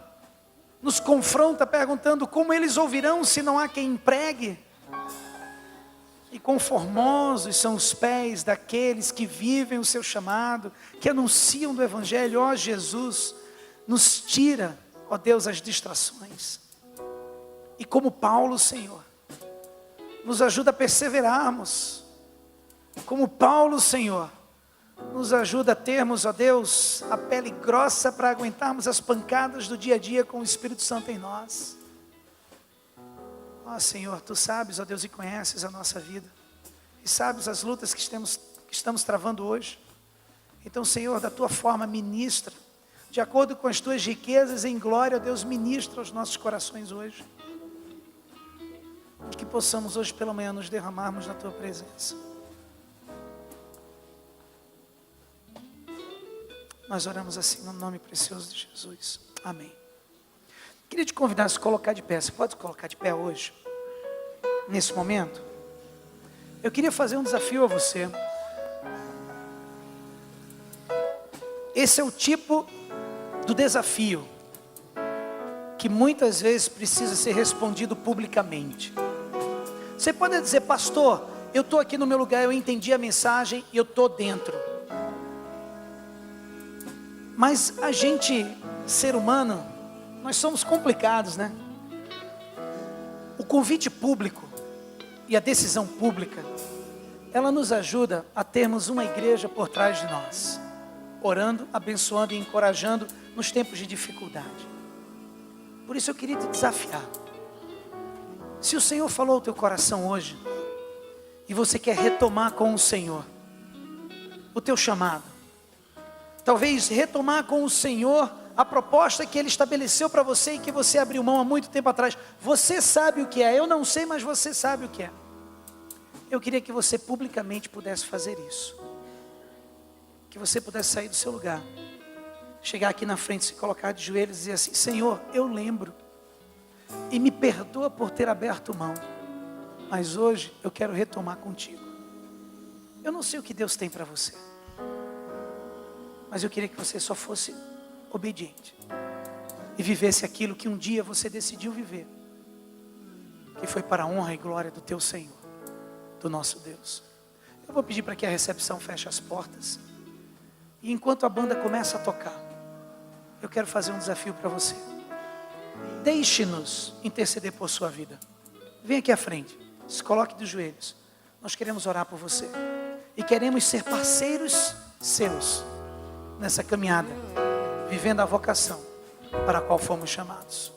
nos confronta perguntando como eles ouvirão se não há quem pregue. E quão formosos são os pés daqueles que vivem o seu chamado, que anunciam do Evangelho. Ó Jesus, nos tira, ó Deus, as distrações. E como Paulo, Senhor, nos ajuda a perseverarmos. Como Paulo, Senhor, nos ajuda a termos, ó Deus, a pele grossa para aguentarmos as pancadas do dia a dia com o Espírito Santo em nós. Ó Senhor, tu sabes, ó Deus, e conheces a nossa vida. E sabes as lutas que estamos travando hoje. Então, Senhor, da tua forma, ministra. De acordo com as tuas riquezas em glória, ó Deus, ministra aos nossos corações hoje. E que possamos hoje pela manhã nos derramarmos na tua presença. Nós oramos assim no nome precioso de Jesus. Amém. Queria te convidar a se colocar de pé. Você pode se colocar de pé hoje? Nesse momento? Eu queria fazer um desafio a você. Esse é o tipo do desafio que muitas vezes precisa ser respondido publicamente. Você pode dizer, pastor, eu estou aqui no meu lugar, eu entendi a mensagem e eu estou dentro. Mas a gente, ser humano, nós somos complicados, né? O convite público e a decisão pública, ela nos ajuda a termos uma igreja por trás de nós, orando, abençoando e encorajando nos tempos de dificuldade. Por isso eu queria te desafiar. Se o Senhor falou ao teu coração hoje, e você quer retomar com o Senhor, o teu chamado. Talvez retomar com o Senhor a proposta que Ele estabeleceu para você e que você abriu mão há muito tempo atrás. Você sabe o que é, eu não sei, mas você sabe o que é. Eu queria que você publicamente pudesse fazer isso. Que você pudesse sair do seu lugar, chegar aqui na frente, se colocar de joelhos e dizer assim: Senhor, eu lembro, e me perdoa por ter aberto mão, mas hoje eu quero retomar contigo. Eu não sei o que Deus tem para você, mas eu queria que você só fosse obediente e vivesse aquilo que um dia você decidiu viver, que foi para a honra e glória do teu Senhor, do nosso Deus. Eu vou pedir para que a recepção feche as portas, e enquanto a banda começa a tocar, eu quero fazer um desafio para você. Deixe-nos interceder por sua vida. Vem aqui à frente, se coloque de joelhos. Nós queremos orar por você e queremos ser parceiros seus nessa caminhada, vivendo a vocação para a qual fomos chamados.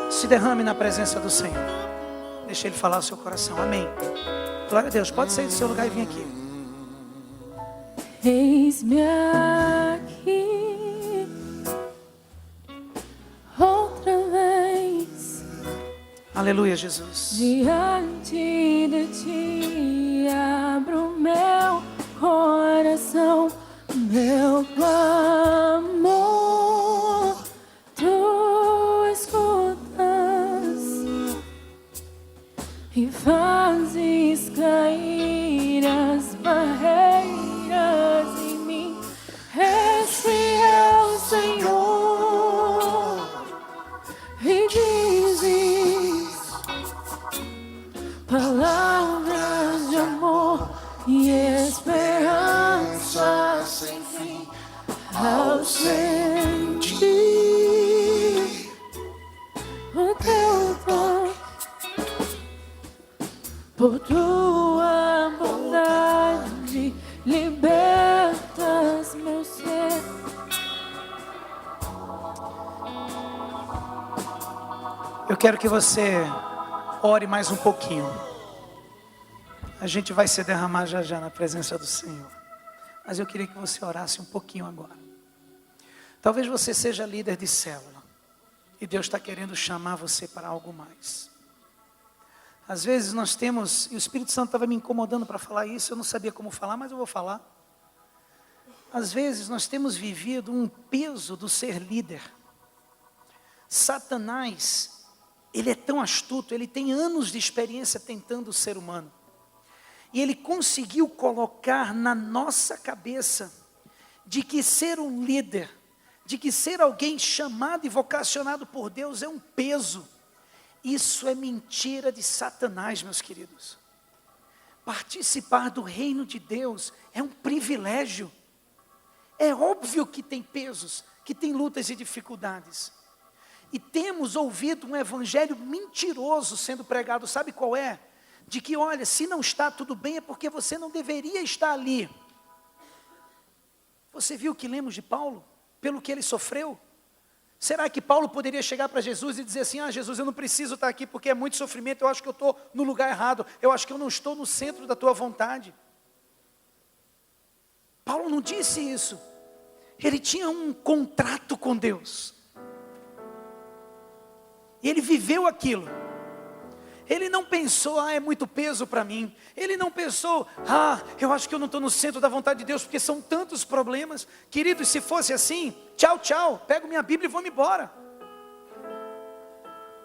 Se derrame na presença do Senhor. Deixe Ele falar o seu coração. Amém. Glória a Deus. Pode sair do seu lugar e vir aqui. Eis-me aqui outra vez, Aleluia, Jesus. diante de ti abro meu coração, meu clamor tu escutas e fazes cair as barreiras em mim. Esse é o Senhor, e dizes palavras de amor e esperança sem fim. Ao sentir o teu toque, por tua bondade libertas meu ser. Eu quero que você ore mais um pouquinho. A gente vai se derramar já já na presença do Senhor, mas eu queria que você orasse um pouquinho agora. Talvez você seja líder de célula e Deus está querendo chamar você para algo mais. Às vezes nós temos, e o Espírito Santo estava me incomodando para falar isso, eu não sabia como falar, mas eu vou falar. Às vezes nós temos vivido um peso do ser líder. Satanás, ele é tão astuto, ele tem anos de experiência tentando o ser humano. E ele conseguiu colocar na nossa cabeça de que ser um líder, de que ser alguém chamado e vocacionado por Deus é um peso. Isso é mentira de Satanás, meus queridos. Participar do reino de Deus é um privilégio. É óbvio que tem pesos, que tem lutas e dificuldades. E temos ouvido um evangelho mentiroso sendo pregado, sabe qual é? De que, olha, se não está tudo bem é porque você não deveria estar ali. Você viu o que lemos de Paulo? Pelo que ele sofreu? Será que Paulo poderia chegar para Jesus e dizer assim: ah, Jesus, eu não preciso estar aqui porque é muito sofrimento, eu acho que eu estou no lugar errado, eu acho que eu não estou no centro da tua vontade. Paulo não disse isso. Ele tinha um contrato com Deus. E ele viveu aquilo. Ele não pensou: ah, é muito peso para mim. Ele não pensou: ah, eu acho que eu não estou no centro da vontade de Deus, porque são tantos problemas. Queridos, se fosse assim, tchau, tchau, pego minha Bíblia e vou-me embora.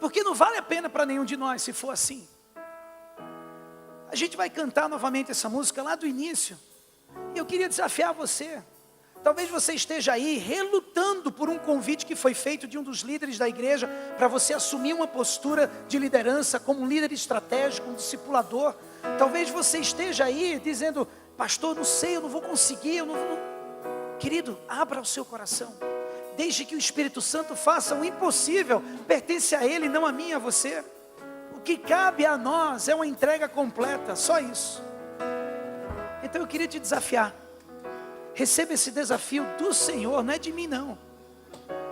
Porque não vale a pena para nenhum de nós se for assim. A gente vai cantar novamente essa música lá do início. E eu queria desafiar você. Talvez você esteja aí relutando por um convite que foi feito de um dos líderes da igreja para você assumir uma postura de liderança como um líder estratégico, um discipulador. Talvez você esteja aí dizendo: pastor, não sei, eu não vou conseguir, eu não vou. Querido, abra o seu coração. Deixe que o Espírito Santo faça o impossível. Pertence a Ele, não a mim, a você. O que cabe a nós é uma entrega completa, só isso. Então eu queria te desafiar. Receba esse desafio do Senhor, não é de mim não.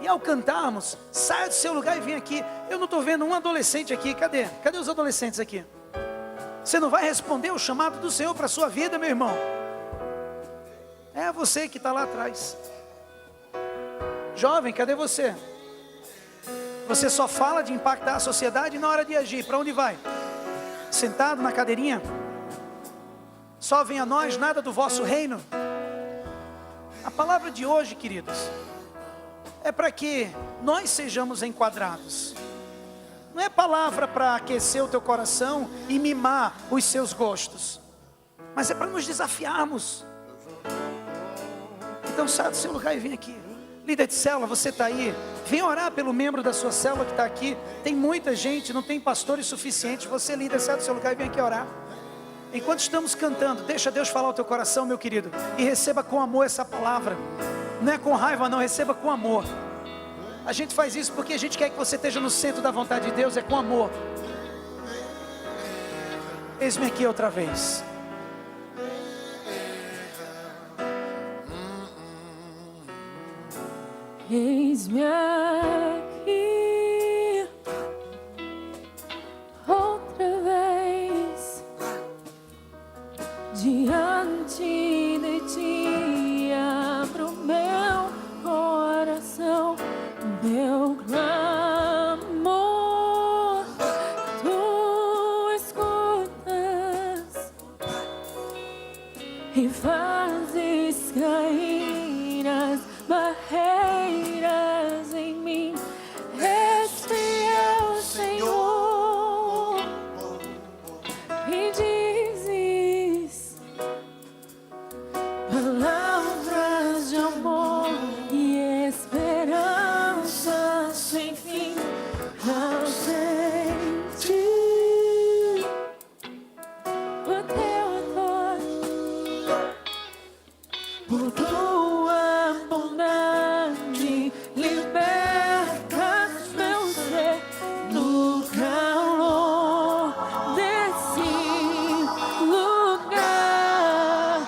E ao cantarmos, saia do seu lugar e vem aqui. Eu não estou vendo um adolescente aqui, cadê? Cadê os adolescentes aqui? Você não vai responder o chamado do Senhor para a sua vida, meu irmão? É você que está lá atrás. Jovem, cadê você? Você só fala de impactar a sociedade na hora de agir. Para onde vai? Sentado na cadeirinha? Só vem a nós, nada do vosso reino. A palavra de hoje, queridos, é para que nós sejamos enquadrados. Não é palavra para aquecer o teu coração e mimar os seus gostos, mas é para nos desafiarmos. Então sai do seu lugar e vem aqui. Líder de célula, você está aí, vem orar pelo membro da sua célula que está aqui. Tem muita gente, não tem pastores suficientes. Você, líder, sai do seu lugar e vem aqui orar. Enquanto estamos cantando, deixa Deus falar o teu coração, meu querido, e receba com amor essa palavra. Não é com raiva não, receba com amor. A gente faz isso porque a gente quer que você esteja no centro da vontade de Deus, é com amor. Eis-me aqui outra vez. Eis-me aqui outra vez diante de ti, abro meu coração, meu clamor, tu escutas e fazes cair as barreiras em mim. Este é o Senhor, e dizes palavras de amor e esperança sem fim. Não senti o teu amor por tua bondade, libertas meu ser no calor desse lugar.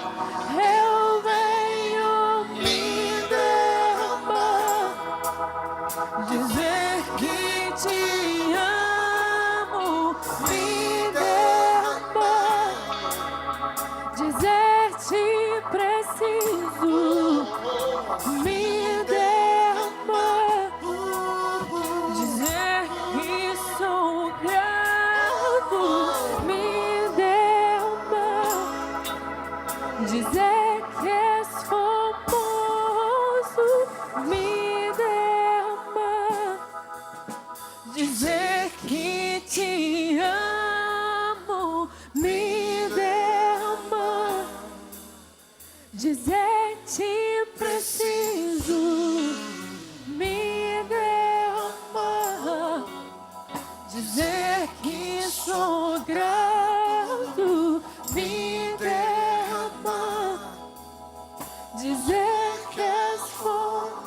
Eu venho me derramar, dizer que te amo, me derramar, dizer te preciso, me derramar, dizer que sou grato, me derramar, dizer que és famoso, me derramar, dizer que te amo, me derramar, dizer te preciso, me derramar, dizer que sou grato, me derramar, dizer que és famoso.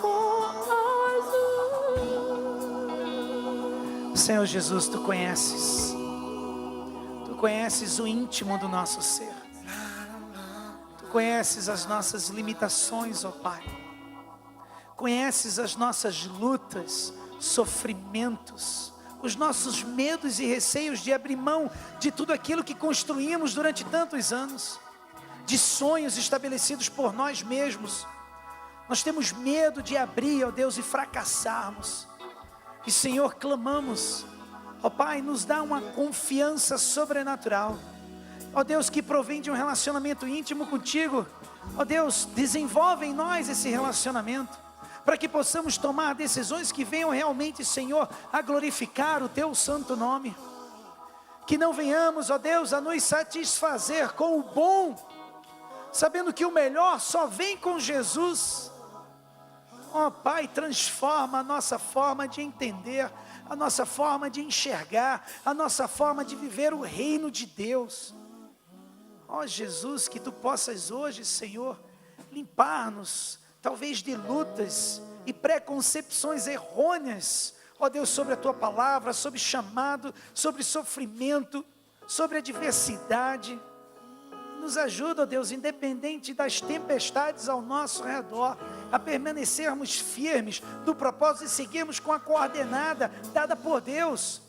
Senhor Jesus, tu conheces o íntimo do nosso ser. Tu conheces as nossas limitações, ó Pai. Conheces as nossas lutas, sofrimentos, os nossos medos e receios de abrir mão de tudo aquilo que construímos durante tantos anos, de sonhos estabelecidos por nós mesmos. Nós temos medo de abrir, ó Deus, e fracassarmos. E Senhor, clamamos, ó Pai, nos dá uma confiança sobrenatural, ó Deus, que provém de um relacionamento íntimo contigo. Ó Deus, desenvolve em nós esse relacionamento, para que possamos tomar decisões que venham realmente, Senhor, a glorificar o Teu santo nome. Que não venhamos, ó Deus, a nos satisfazer com o bom, sabendo que o melhor só vem com Jesus. Ó Pai, transforma a nossa forma de entender, a nossa forma de enxergar, a nossa forma de viver o reino de Deus. Ó Jesus, que Tu possas hoje, Senhor, limpar-nos, talvez de lutas e preconcepções errôneas, ó Deus, sobre a Tua palavra, sobre chamado, sobre sofrimento, sobre adversidade. Nos ajuda, ó Deus, independente das tempestades ao nosso redor, a permanecermos firmes do propósito e seguirmos com a coordenada dada por Deus.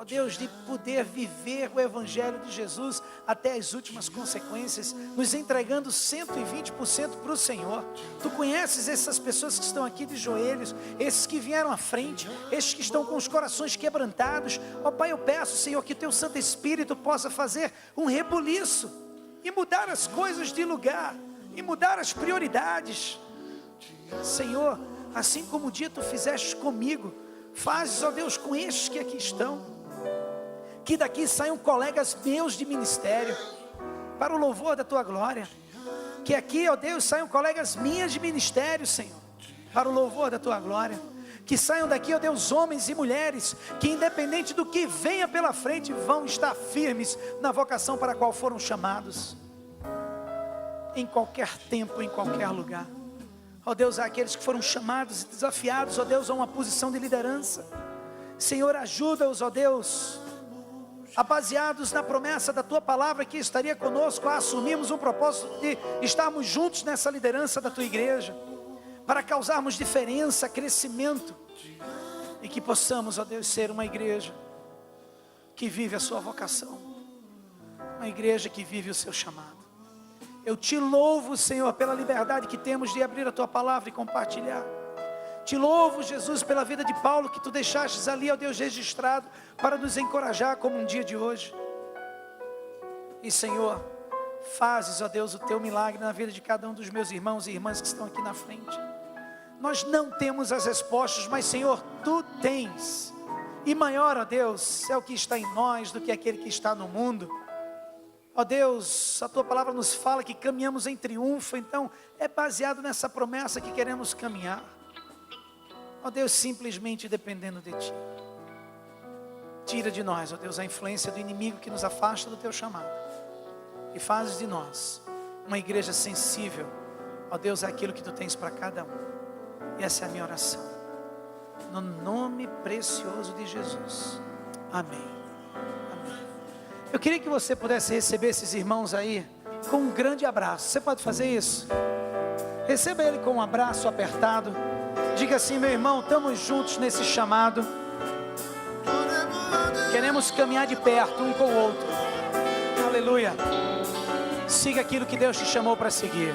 ó Deus, de poder viver o Evangelho de Jesus até as últimas consequências, nos entregando 120% para o Senhor. Tu conheces essas pessoas que estão aqui de joelhos, esses que vieram à frente, esses que estão com os corações quebrantados. Ó Pai, eu peço, Senhor, que Teu Santo Espírito possa fazer um rebuliço e mudar as coisas de lugar, e mudar as prioridades. Senhor, assim como o dia Tu fizeste comigo, fazes, ó Deus, com estes que aqui estão. Que daqui saiam colegas meus de ministério, para o louvor da Tua glória. Que aqui, ó Deus, saiam colegas minhas de ministério, Senhor, para o louvor da Tua glória. Que saiam daqui, ó Deus, homens e mulheres, que independente do que venha pela frente, vão estar firmes na vocação para a qual foram chamados. Em qualquer tempo, em qualquer lugar. Ó Deus, há aqueles que foram chamados e desafiados, ó Deus, a uma posição de liderança. Senhor, ajuda-os, ó Deus, baseados na promessa da Tua palavra que estaria conosco, a assumirmos um propósito de estarmos juntos nessa liderança da Tua igreja, para causarmos diferença, crescimento, e que possamos, ó Deus, ser uma igreja que vive a sua vocação, uma igreja que vive o seu chamado. Eu Te louvo, Senhor, pela liberdade que temos de abrir a Tua palavra e compartilhar. Te louvo, Jesus, pela vida de Paulo, que Tu deixastes ali, ó Deus, registrado, para nos encorajar como um dia de hoje. E Senhor, fazes, ó Deus, o Teu milagre na vida de cada um dos meus irmãos e irmãs que estão aqui na frente. Nós não temos as respostas, mas Senhor, Tu tens. E maior, ó Deus, é o que está em nós do que aquele que está no mundo. Ó Deus, a Tua palavra nos fala que caminhamos em triunfo, então é baseado nessa promessa que queremos caminhar. Ó Deus, simplesmente dependendo de Ti. Tira de nós, ó Deus, a influência do inimigo que nos afasta do Teu chamado. E fazes de nós uma igreja sensível, ó Deus, àquilo que Tu tens para cada um. E essa é a minha oração. No nome precioso de Jesus. Amém. Amém. Eu queria que você pudesse receber esses irmãos aí com um grande abraço. Você pode fazer isso? Receba ele com um abraço apertado. Diga assim: meu irmão, estamos juntos nesse chamado. Queremos caminhar de perto um com o outro. Aleluia. Siga aquilo que Deus te chamou para seguir.